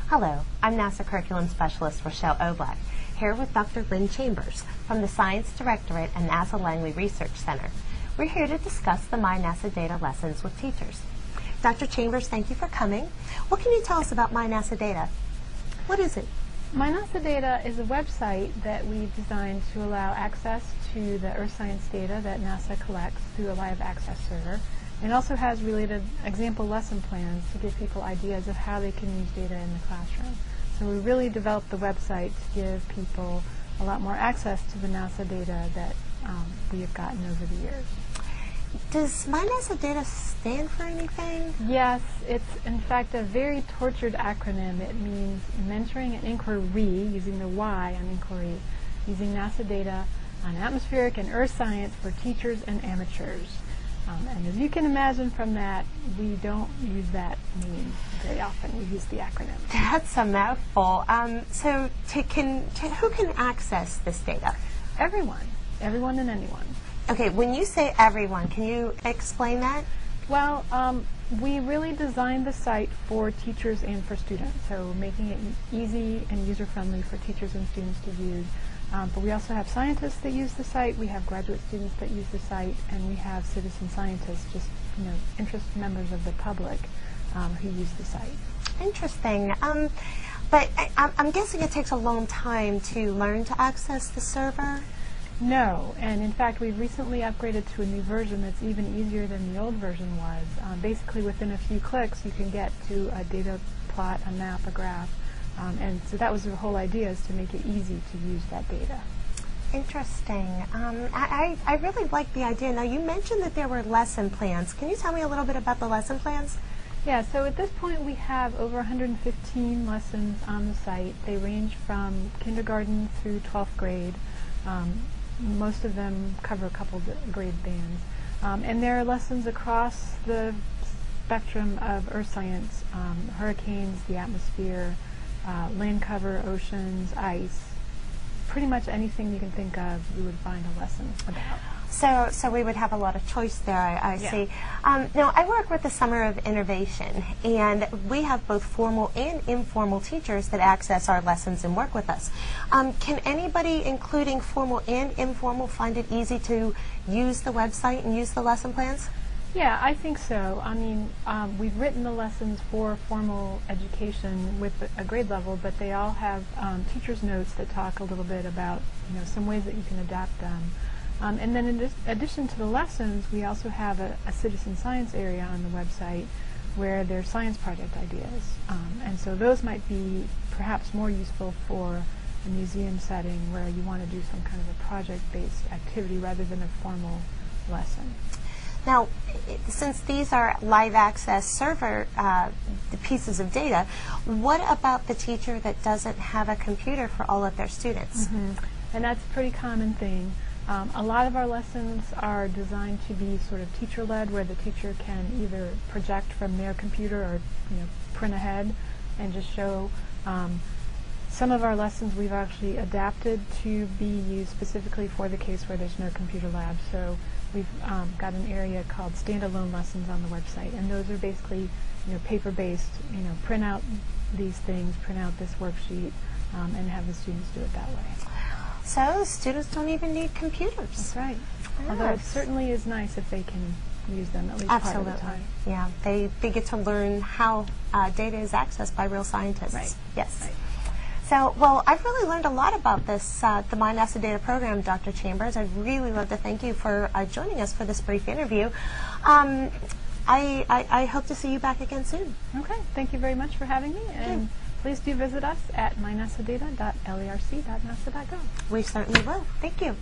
Hello, I'm NASA Curriculum Specialist Rochelle Oblak, here with Dr. Lynn Chambers from the Science Directorate and NASA Langley Research Center. We're here to discuss the My NASA Data lessons with teachers. Dr. Chambers, thank you for coming. What can you tell us about My NASA Data? What is it? My NASA Data is a website that we've designed to allow access to the earth science data that NASA collects through a live access server. It also has related example lesson plans to give people ideas of how they can use data in the classroom. So we really developed the website to give people a lot more access to the NASA data that we have gotten over the years. Does My NASA Data stand for anything? Yes, it's in fact a very tortured acronym. It means mentoring and inquiry, using the Y on inquiry, using NASA data on atmospheric and earth science for teachers and amateurs. And as you can imagine from that, we don't use that name very often. We use the acronym. That's a mouthful. So who can access this data? Everyone and anyone. Okay, when you say everyone, can you explain that? Well, we really designed the site for teachers and for students, so making it easy and user-friendly for teachers and students to use. But we also have scientists that use the site, we have graduate students that use the site, and we have citizen scientists, just interested members of the public who use the site. Interesting. But I'm guessing it takes a long time to learn to access the server? No, and in fact we've recently upgraded to a new version that's even easier than the old version was. Basically within a few clicks you can get to a data plot, a map, a graph. And so that was the whole idea, is to make it easy to use that data. Interesting. I really like the idea. Now, you mentioned that there were lesson plans. Can you tell me a little bit about the lesson plans? Yeah, so at this point we have over 115 lessons on the site. They range from kindergarten through 12th grade. Most of them cover a couple grade bands. And there are lessons across the spectrum of earth science, hurricanes, the atmosphere, land cover, oceans, ice. Pretty much anything you can think of, you would find a lesson about. So we would have a lot of choice there, I Yeah. see. Now, I work with the Summer of Innovation, and we have both formal and informal teachers that access our lessons and work with us. Can anybody, including formal and informal, find it easy to use the website and use the lesson plans? Yeah, I think so. I mean, we've written the lessons for formal education with a grade level, but they all have teacher's notes that talk a little bit about some ways that you can adapt them. And then in addition to the lessons, we also have a citizen science area on the website where there's science project ideas. And so those might be perhaps more useful for a museum setting where you want to do some kind of a project-based activity rather than a formal lesson. Now, since these are live access server pieces of data, what about the teacher that doesn't have a computer for all of their students? Mm-hmm. And that's a pretty common thing. A lot of our lessons are designed to be sort of teacher-led, where the teacher can either project from their computer or print ahead and just show. Some of our lessons we've actually adapted to be used specifically for the case where there's no computer lab. So we've got an area called standalone lessons on the website, and those are basically paper-based. Print out these things, print out this worksheet, and have the students do it that way. So students don't even need computers. That's right. Yes. Although it certainly is nice if they can use them at least Absolutely. part of the time. Yeah, they get to learn how data is accessed by real scientists. Right. Yes. Right. So, well, I've really learned a lot about this, the My NASA Data program, Dr. Chambers. I'd really love to thank you for joining us for this brief interview. I hope to see you back again soon. Okay, thank you very much for having me, and please do visit us at mynasadata.lerc.nasa.gov. We certainly will. Thank you.